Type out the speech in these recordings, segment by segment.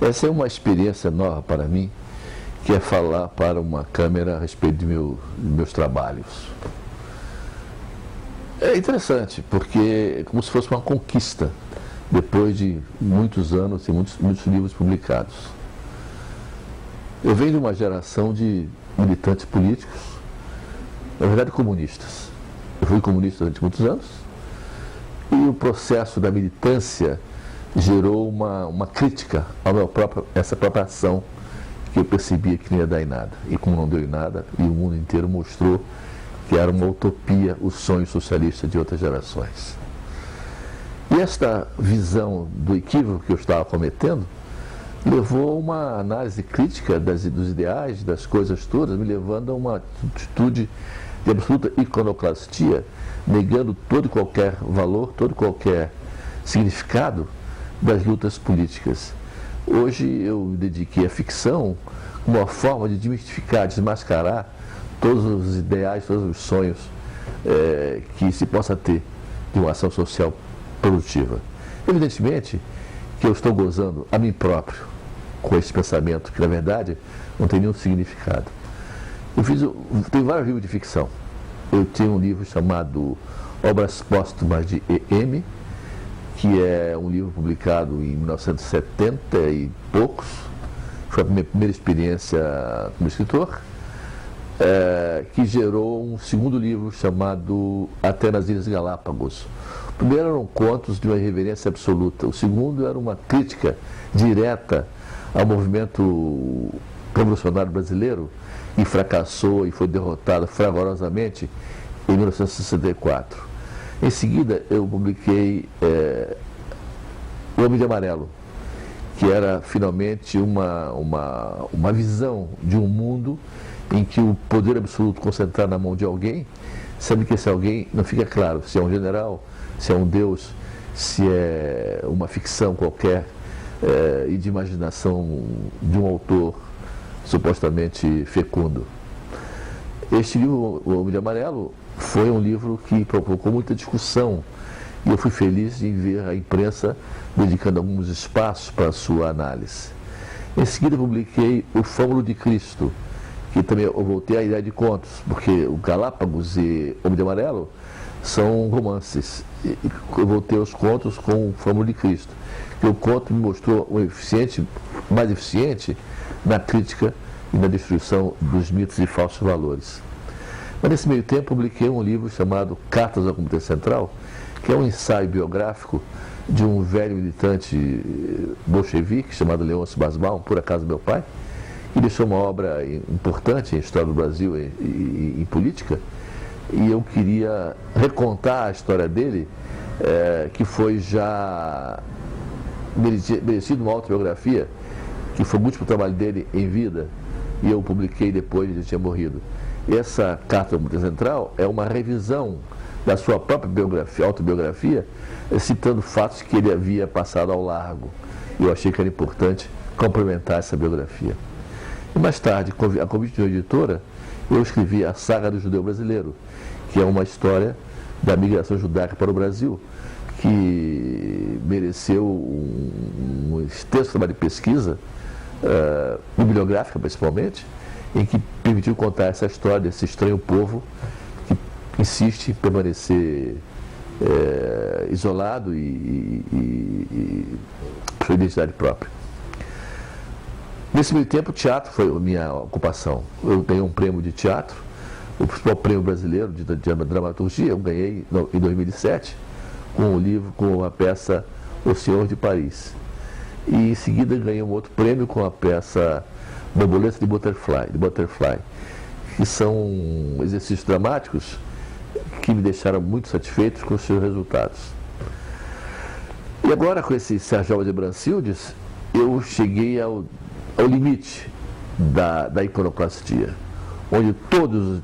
Essa é uma experiência nova para mim, que é falar para uma câmera a respeito de meus trabalhos. É interessante, porque é como se fosse uma conquista, depois de muitos anos e muitos livros publicados. Eu venho de uma geração de militantes políticos, na verdade comunistas. Eu fui comunista durante muitos anos, e o processo da militância gerou uma crítica essa própria ação, que eu percebia que não ia dar em nada. E como não deu em nada, e o mundo inteiro mostrou que era uma utopia o sonho socialista de outras gerações. E esta visão do equívoco que eu estava cometendo levou a uma análise crítica dos ideais, das coisas todas, me levando a uma atitude de absoluta iconoclastia, negando todo e qualquer valor, todo e qualquer significado das lutas políticas. Hoje eu me dediquei à ficção como uma forma de desmistificar, desmascarar todos os ideais, todos os sonhos que se possa ter de uma ação social produtiva. Evidentemente que eu estou gozando a mim próprio com esse pensamento que, na verdade, não tem nenhum significado. Tenho vários livros de ficção. Eu tenho um livro chamado Obras Póstumas de E.M., que é um livro publicado em 1970 e poucos. Foi a minha primeira experiência como escritor, que gerou um segundo livro chamado Até nas Ilhas Galápagos. O primeiro eram contos de uma irreverência absoluta. O segundo era uma crítica direta ao movimento revolucionário brasileiro, e fracassou e foi derrotado fragorosamente em 1964. Em seguida, eu publiquei O Homem de Amarelo, que era finalmente uma visão de um mundo em que o poder absoluto concentrado na mão de alguém, sendo que esse alguém não fica claro se é um general, se é um deus, se é uma ficção qualquer, e de imaginação de um autor supostamente fecundo. Este livro, O Homem de Amarelo, foi um livro que provocou muita discussão, e eu fui feliz em ver a imprensa dedicando alguns espaços para a sua análise. Em seguida, publiquei O Fâmulo de Cristo, que também eu voltei à ideia de contos, porque o Galápagos e O Homem de Amarelo são romances. Eu voltei aos contos com O Fâmulo de Cristo, que o conto me mostrou mais eficiente na crítica e na destruição dos mitos e falsos valores. Mas nesse meio tempo publiquei um livro chamado Cartas ao Comitê Central, que é um ensaio biográfico de um velho militante bolchevique chamado Leôncio Basbaum, por acaso meu pai, que deixou uma obra importante em história do Brasil e em política, e eu queria recontar a história dele, que foi já merecido uma autobiografia, que foi o último trabalho dele em vida, e eu publiquei depois de ele tinha morrido. Essa Carta ao Comitê Central é uma revisão da sua própria autobiografia, citando fatos que ele havia passado ao largo. E eu achei que era importante complementar essa biografia. E mais tarde, a convite de uma editora, eu escrevi A Saga do Judeu Brasileiro, que é uma história da migração judaica para o Brasil, que mereceu um extenso trabalho de pesquisa, bibliográfica principalmente, em que permitiu contar essa história desse estranho povo que insiste em permanecer isolado e sua identidade própria. Nesse meio tempo, o teatro foi a minha ocupação. Eu ganhei um prêmio de teatro, o principal prêmio brasileiro de dramaturgia, eu ganhei em 2007, com o livro, com a peça O Senhor de Paris. E em seguida ganhei um outro prêmio com a peça Borboleta de Butterfly, que são exercícios dramáticos que me deixaram muito satisfeitos com os seus resultados. E agora, com esse Sérgio de Brancildes, eu cheguei ao limite da iconoclastia, onde todos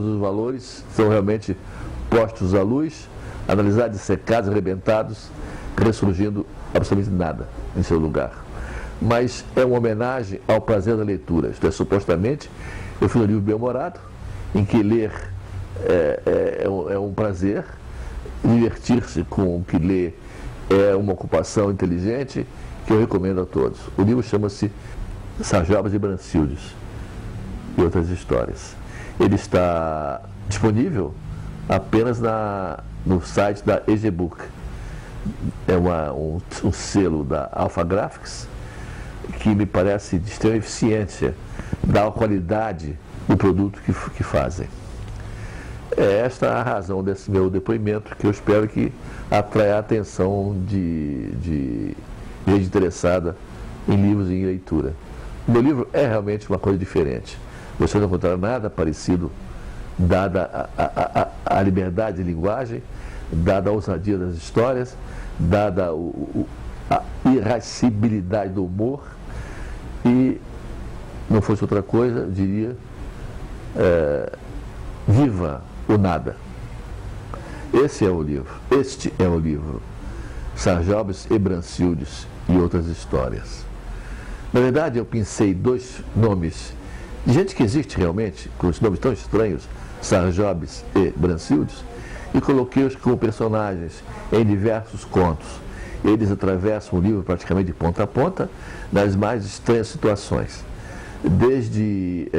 os valores são realmente postos à luz, analisados, secados, arrebentados, ressurgindo absolutamente nada em seu lugar. Mas é uma homenagem ao prazer da leitura. Isto é, supostamente, eu fiz um livro bem-humorado, em que ler é um prazer, divertir-se com o que lê é uma ocupação inteligente que eu recomendo a todos. O livro chama-se Sarjobas e Brancildes e Outras Histórias. Ele está disponível apenas no site da EGBook. É um selo da Alpha Graphics que me parece de extrema eficiência, dá a qualidade do produto que fazem. É esta a razão desse meu depoimento, que eu espero que atraia a atenção de gente interessada em livros e em leitura. O meu livro é realmente uma coisa diferente. Você não encontrará nada parecido, dada a liberdade de linguagem, dada a ousadia das histórias, dada a irascibilidade do humor, e não fosse outra coisa, eu diria, viva o nada. Este é o livro, Sarjobas e Brancildes e Outras Histórias. Na verdade, eu pensei dois nomes de gente que existe realmente, com os nomes tão estranhos, Sarjobas e Brancildes, e coloquei-os como personagens em diversos contos. Eles atravessam o livro praticamente de ponta a ponta, nas mais estranhas situações. Desde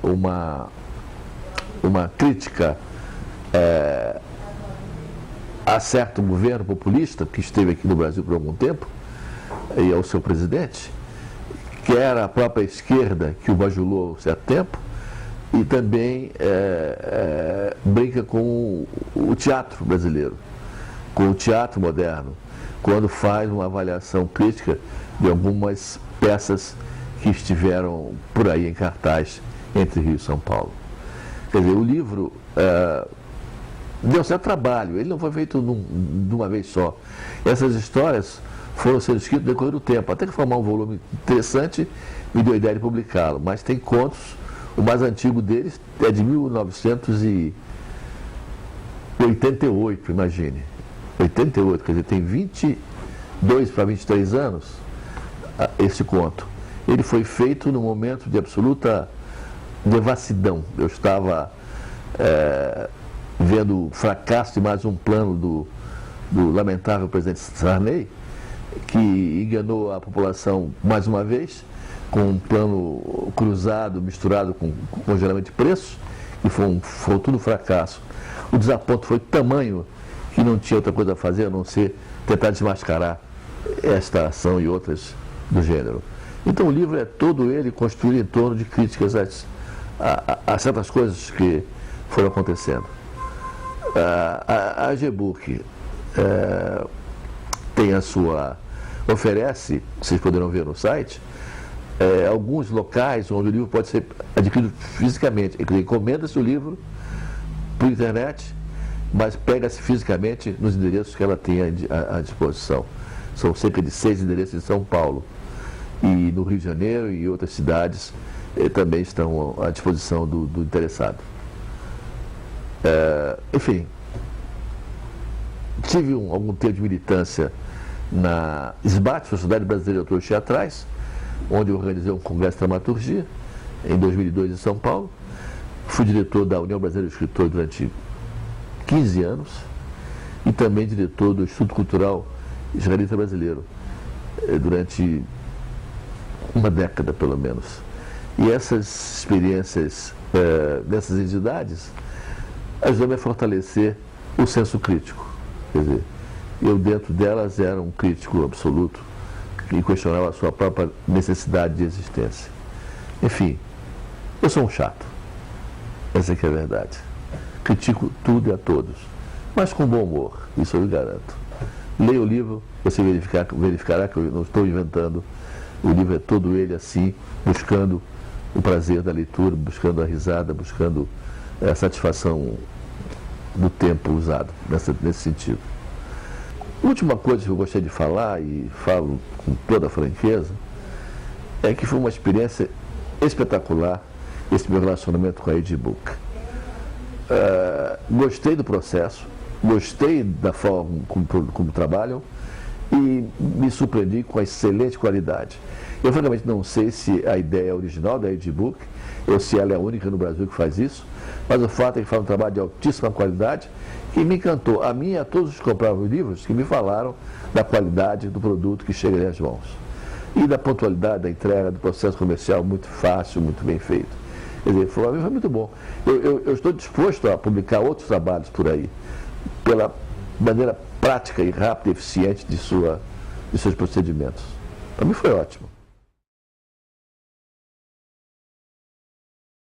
uma crítica a certo governo populista que esteve aqui no Brasil por algum tempo, e ao seu presidente, que era a própria esquerda que o bajulou há certo tempo, e também brinca com o teatro brasileiro, com o teatro moderno, quando faz uma avaliação crítica de algumas peças que estiveram por aí em cartaz entre Rio e São Paulo. Quer dizer, o livro deu certo trabalho, ele não foi feito de uma vez só. Essas histórias foram sendo escritas no decorrer do tempo, até que formar um volume interessante me deu a ideia de publicá-lo. Mas tem contos, o mais antigo deles é de 1988, imagine. 88, quer dizer, tem 22 para 23 anos esse conto. Ele foi feito num momento de absoluta devassidão. Eu estava vendo o fracasso de mais um plano do lamentável presidente Sarney, que enganou a população mais uma vez, com um plano cruzado, misturado com congelamento de preços, que foi tudo fracasso. O desaponto foi tamanho que não tinha outra coisa a fazer a não ser tentar desmascarar esta ação e outras do gênero. Então o livro é todo ele construído em torno de críticas a certas coisas que foram acontecendo. A EGBook tem oferece, vocês poderão ver no site, alguns locais onde o livro pode ser adquirido fisicamente. Encomenda-se o livro por internet, mas pega-se fisicamente nos endereços que ela tem à disposição. São cerca de 6 endereços em São Paulo. E no Rio de Janeiro e outras cidades também estão à disposição do interessado. Enfim, tive algum tempo de militância na SBAT, Sociedade Brasileira de Autores Teatrais, onde eu organizei um congresso de dramaturgia em 2002 em São Paulo. Fui diretor da União Brasileira de Escritores durante 15 anos e também diretor do Instituto Cultural Israelita Brasileiro durante uma década, pelo menos. E essas experiências dessas entidades ajudou-me a fortalecer o senso crítico. Quer dizer, eu dentro delas era um crítico absoluto que questionava a sua própria necessidade de existência. Enfim, eu sou um chato. Essa é que é a verdade. Critico tudo e a todos, mas com bom humor, isso eu lhe garanto. Leia o livro, você verificará que eu não estou inventando. O livro é todo ele assim, buscando o prazer da leitura, buscando a risada, buscando a satisfação do tempo usado nesse sentido. A última coisa que eu gostaria de falar, e falo com toda a franqueza, é que foi uma experiência espetacular esse meu relacionamento com a EGBook. Gostei do processo, gostei da forma como trabalham, e me surpreendi com a excelente qualidade. Eu francamente não sei se a ideia é original da Edbook, ou se ela é a única no Brasil que faz isso, mas o fato é que faz um trabalho de altíssima qualidade, que me encantou, a mim e a todos os que compravam os livros, que me falaram da qualidade do produto que chega às minhas mãos. E da pontualidade da entrega, do processo comercial muito fácil, muito bem feito. Quer dizer, foi muito bom. Eu estou disposto a publicar outros trabalhos por aí, pela maneira prática e rápida e eficiente de seus procedimentos. Para mim foi ótimo.